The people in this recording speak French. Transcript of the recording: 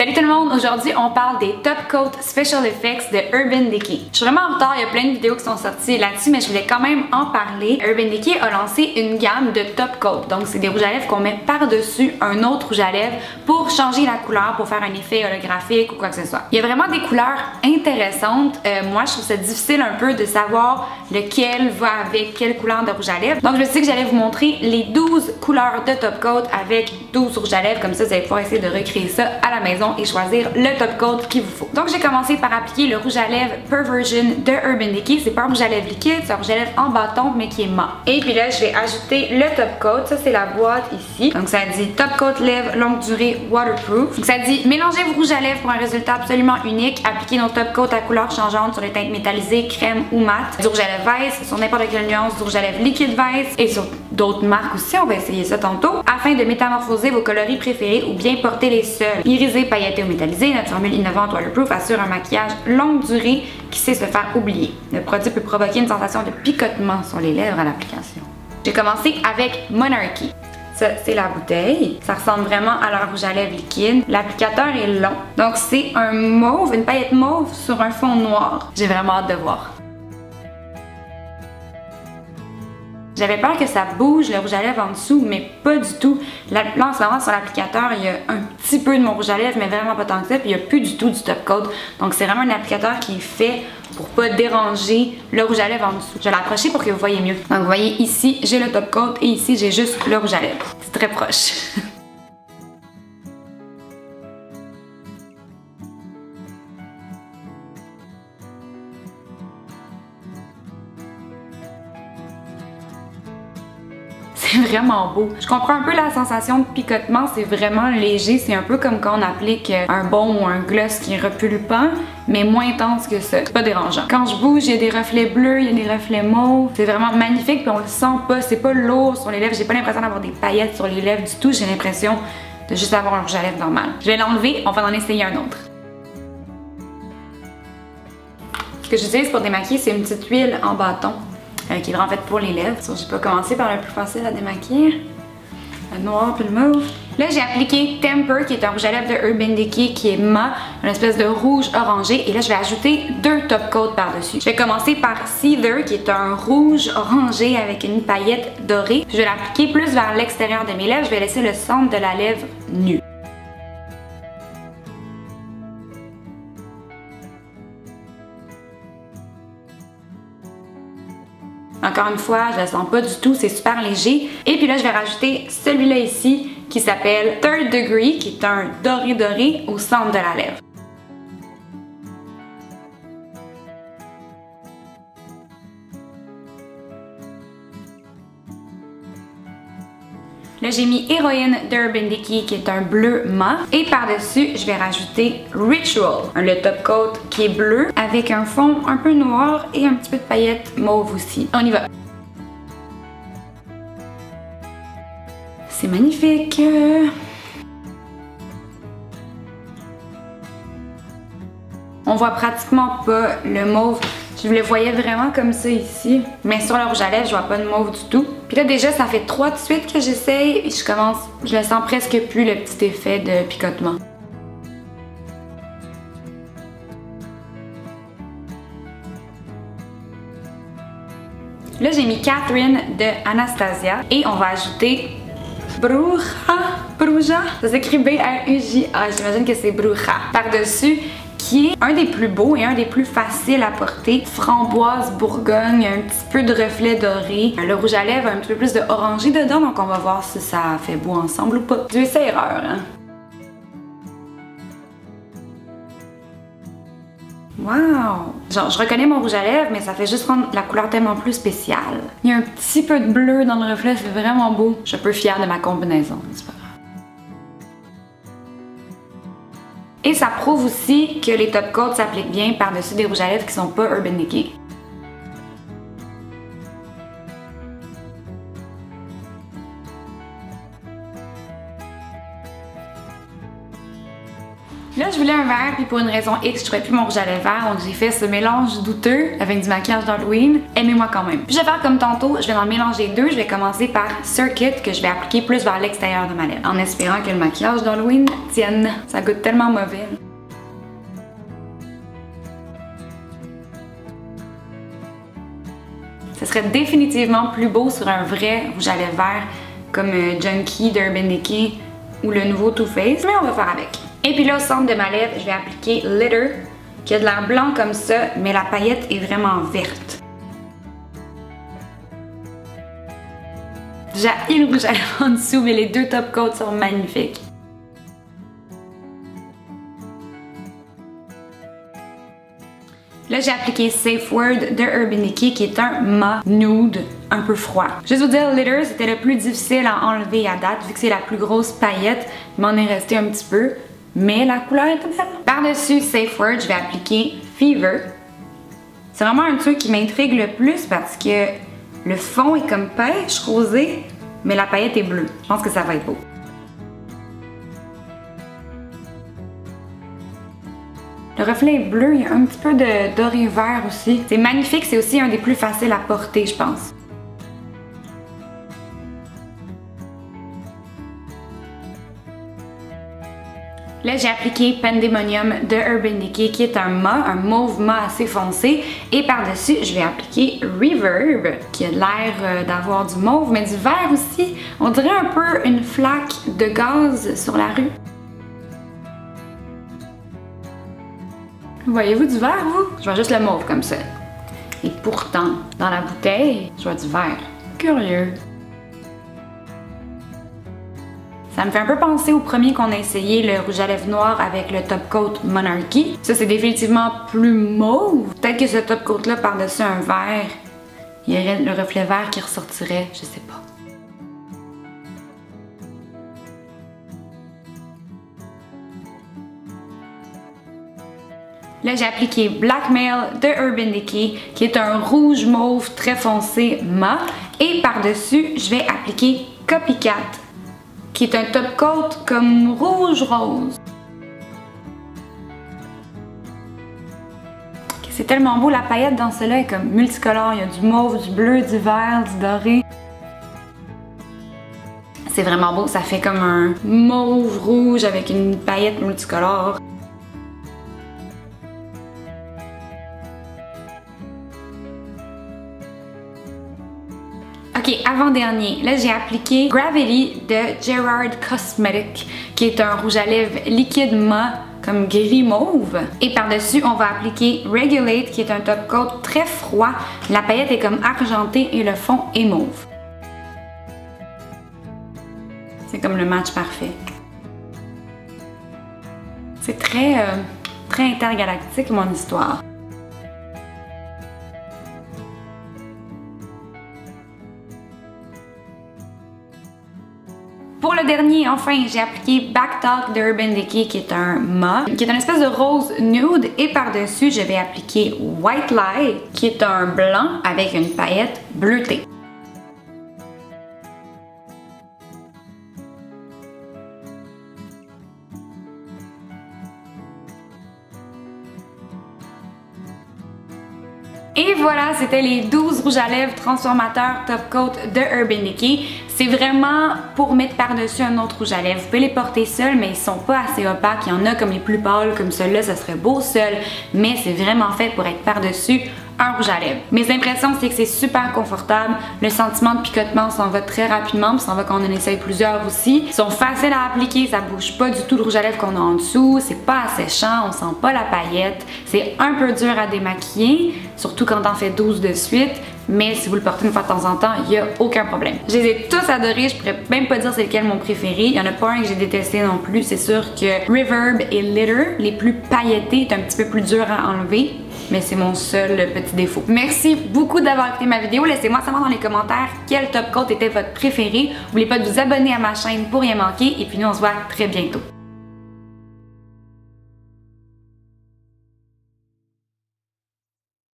Salut tout le monde, aujourd'hui on parle des Top Coat Special Effects de Urban Decay. Je suis vraiment en retard, il y a plein de vidéos qui sont sorties là-dessus, mais je voulais quand même en parler. Urban Decay a lancé une gamme de Top Coat, donc c'est des rouges à lèvres qu'on met par-dessus un autre rouge à lèvres pour changer la couleur, pour faire un effet holographique ou quoi que ce soit. Il y a vraiment des couleurs intéressantes. Moi je trouve ça difficile un peu de savoir lequel va avec quelle couleur de rouge à lèvres. Donc je me suis dit que j'allais vous montrer les 12 couleurs de Top Coat avec 12 rouges à lèvres, comme ça vous allez pouvoir essayer de recréer ça à la maison et choisir le top coat qu'il vous faut. Donc j'ai commencé par appliquer le rouge à lèvres Perversion de Urban Decay. C'est pas un rouge à lèvres liquide, c'est un rouge à lèvres en bâton mais qui est mat. Et puis là je vais ajouter le top coat, ça c'est la boîte ici. Donc ça dit top coat lèvres longue durée waterproof. Donc ça dit mélangez vos rouges à lèvres pour un résultat absolument unique. Appliquez nos top coat à couleur changeante sur les teintes métallisées, crème ou mat. Du rouge à lèvres Vice, sur n'importe quelle nuance, du rouge à lèvres liquide Vice et sur d'autres marques aussi, on va essayer ça tantôt, afin de métamorphoser vos coloris préférés ou bien porter les seuls. Irisé, pailleté ou métallisé, notre formule innovante waterproof assure un maquillage longue durée qui sait se faire oublier. Le produit peut provoquer une sensation de picotement sur les lèvres à l'application. J'ai commencé avec Monarchy. Ça, c'est la bouteille. Ça ressemble vraiment à leur rouge à lèvres liquide. L'applicateur est long. Donc, c'est un mauve, une paillette mauve sur un fond noir. J'ai vraiment hâte de voir. J'avais peur que ça bouge le rouge à lèvres en dessous, mais pas du tout. Là, en ce moment, sur l'applicateur, il y a un petit peu de mon rouge à lèvres, mais vraiment pas tant que ça, puis il n'y a plus du tout du top coat. Donc c'est vraiment un applicateur qui est fait pour pas déranger le rouge à lèvres en dessous. Je vais l'approcher pour que vous voyez mieux. Donc vous voyez ici, j'ai le top coat et ici, j'ai juste le rouge à lèvres. C'est très proche. C'est vraiment beau. Je comprends un peu la sensation de picotement, c'est vraiment léger, c'est un peu comme quand on applique un baume ou un gloss qui est repulpant, mais moins intense que ça. C'est pas dérangeant. Quand je bouge, il y a des reflets bleus, il y a des reflets mauves. C'est vraiment magnifique, puis on le sent pas, c'est pas lourd sur les lèvres. J'ai pas l'impression d'avoir des paillettes sur les lèvres du tout, j'ai l'impression de juste avoir un rouge à lèvres normal. Je vais l'enlever, on va en essayer un autre. Ce que j'utilise pour démaquiller, c'est une petite huile en bâton. Qui est vraiment faite pour les lèvres. Je peux commencer par le plus facile à démaquiller. Le noir puis le mauve. Là, j'ai appliqué Temper, qui est un rouge à lèvres de Urban Decay, qui est mat, une espèce de rouge orangé. Et là, je vais ajouter deux top coats par-dessus. Je vais commencer par Seether, qui est un rouge orangé avec une paillette dorée. Je vais l'appliquer plus vers l'extérieur de mes lèvres. Je vais laisser le centre de la lèvre nu. Encore une fois, je ne le sens pas du tout, c'est super léger. Et puis là, je vais rajouter celui-là ici qui s'appelle Third Degree, qui est un doré au centre de la lèvre. Là, j'ai mis Héroïne d'Urban Decay qui est un bleu mat. Et par-dessus, je vais rajouter Ritual, le top coat qui est bleu avec un fond un peu noir et un petit peu de paillettes mauve aussi. On y va! C'est magnifique! On voit pratiquement pas le mauve. Je le voyais vraiment comme ça ici. Mais sur le rouge à lèvres, je vois pas de mauve du tout. Puis là, déjà, ça fait 3 de suite que j'essaye. Et je le sens presque plus, le petit effet de picotement. Là, j'ai mis Catherine de Anastasia. Et on va ajouter Bruja. Ça s'écrit B-R-U-J-A. J'imagine que c'est Bruja. Par-dessus, qui est un des plus beaux et un des plus faciles à porter. Framboise, bourgogne, un petit peu de reflet doré. Le rouge à lèvres, un petit peu plus de orangé dedans, donc on va voir si ça fait beau ensemble ou pas. Du essai-erreur, hein? Wow! Genre, je reconnais mon rouge à lèvres, mais ça fait juste rendre la couleur tellement plus spéciale. Il y a un petit peu de bleu dans le reflet, c'est vraiment beau. Je suis un peu fière de ma combinaison, c'est pas grave. Et ça prouve aussi que les top coats s'appliquent bien par-dessus des rouges à lèvres qui sont pas Urban Decay. Là, je voulais un vert, puis pour une raison X, je trouvais plus mon rouge à lèvres vert, donc j'ai fait ce mélange douteux avec du maquillage d'Halloween. Aimez-moi quand même. Puis je vais faire comme tantôt, je vais en mélanger deux. Je vais commencer par Circuit, que je vais appliquer plus vers l'extérieur de ma lèvre, en espérant que le maquillage d'Halloween tienne. Ça goûte tellement mauvais. Ce serait définitivement plus beau sur un vrai rouge à lèvres vert, comme Junkie d'Urban Decay ou le nouveau Too Faced, mais on va faire avec. Et puis là, au centre de ma lèvre, je vais appliquer Litter, qui a de l'air blanc comme ça, mais la paillette est vraiment verte. J'ai le rouge à lèvres en dessous, mais les deux top coats sont magnifiques. Là, j'ai appliqué Safe Word de Urban Decay, qui est un mat nude un peu froid. Juste vous dire, Litter, c'était le plus difficile à enlever à date, vu que c'est la plus grosse paillette. Il m'en est resté un petit peu, mais la couleur est belle. Par-dessus Safe Word, je vais appliquer Fever. C'est vraiment un truc qui m'intrigue le plus parce que le fond est comme pêche rosé, mais la paillette est bleue. Je pense que ça va être beau. Le reflet est bleu, il y a un petit peu de doré vert aussi. C'est magnifique, c'est aussi un des plus faciles à porter, je pense. Là, j'ai appliqué Pandemonium de Urban Decay, qui est un mauve mat assez foncé. Et par-dessus, je vais appliquer Reverb, qui a l'air d'avoir du mauve, mais du vert aussi. On dirait un peu une flaque de gaz sur la rue. Voyez-vous du vert, vous? Je vois juste le mauve comme ça. Et pourtant, dans la bouteille, je vois du vert. Curieux. Ça me fait un peu penser au premier qu'on a essayé, le rouge à lèvres noir avec le top coat Monarchy. Ça, c'est définitivement plus mauve. Peut-être que ce top coat-là, par-dessus un vert, il y aurait le reflet vert qui ressortirait, je sais pas. Là, j'ai appliqué Blackmail de Urban Decay, qui est un rouge mauve très foncé mat. Et par-dessus, je vais appliquer Copycat, qui est un top coat comme rouge-rose. C'est tellement beau, la paillette dans celle-là est comme multicolore. Il y a du mauve, du bleu, du vert, du doré. C'est vraiment beau, ça fait comme un mauve rouge avec une paillette multicolore. Ok, avant-dernier, là j'ai appliqué Gravity de Gerard Cosmetics, qui est un rouge à lèvres liquide mat comme gris mauve. Et par-dessus, on va appliquer Regulate, qui est un top coat très froid. La paillette est comme argentée et le fond est mauve. C'est comme le match parfait. C'est très intergalactique mon histoire. Pour le dernier, enfin, j'ai appliqué Backtalk de Urban Decay, qui est un mat, qui est une espèce de rose nude. Et par-dessus, je vais appliquer White Lie, qui est un blanc avec une paillette bleutée. Et voilà, c'était les 12 rouges à lèvres transformateurs top coat de Urban Decay. C'est vraiment pour mettre par-dessus un autre rouge à lèvres. Vous pouvez les porter seuls, mais ils sont pas assez opaques. Il y en a comme les plus pâles, comme celui-là, ça serait beau seul. Mais c'est vraiment fait pour être par-dessus un rouge à lèvres. Mes impressions, c'est que c'est super confortable. Le sentiment de picotement s'en va très rapidement, puis s'en va quand on en essaye plusieurs aussi. Ils sont faciles à appliquer, ça bouge pas du tout le rouge à lèvres qu'on a en dessous. C'est pas asséchant, on sent pas la paillette. C'est un peu dur à démaquiller, surtout quand on fait 12 de suite. Mais si vous le portez une fois de temps en temps, il n'y a aucun problème. Je les ai tous adorés, je pourrais même pas dire c'est lequel mon préféré. Il y en a pas un que j'ai détesté non plus. C'est sûr que Reverb et Litter, les plus pailletés, est un petit peu plus dur à enlever. Mais c'est mon seul petit défaut. Merci beaucoup d'avoir écouté ma vidéo. Laissez-moi savoir dans les commentaires quel top coat était votre préféré. N'oubliez pas de vous abonner à ma chaîne pour rien manquer. Et puis nous, on se voit très bientôt.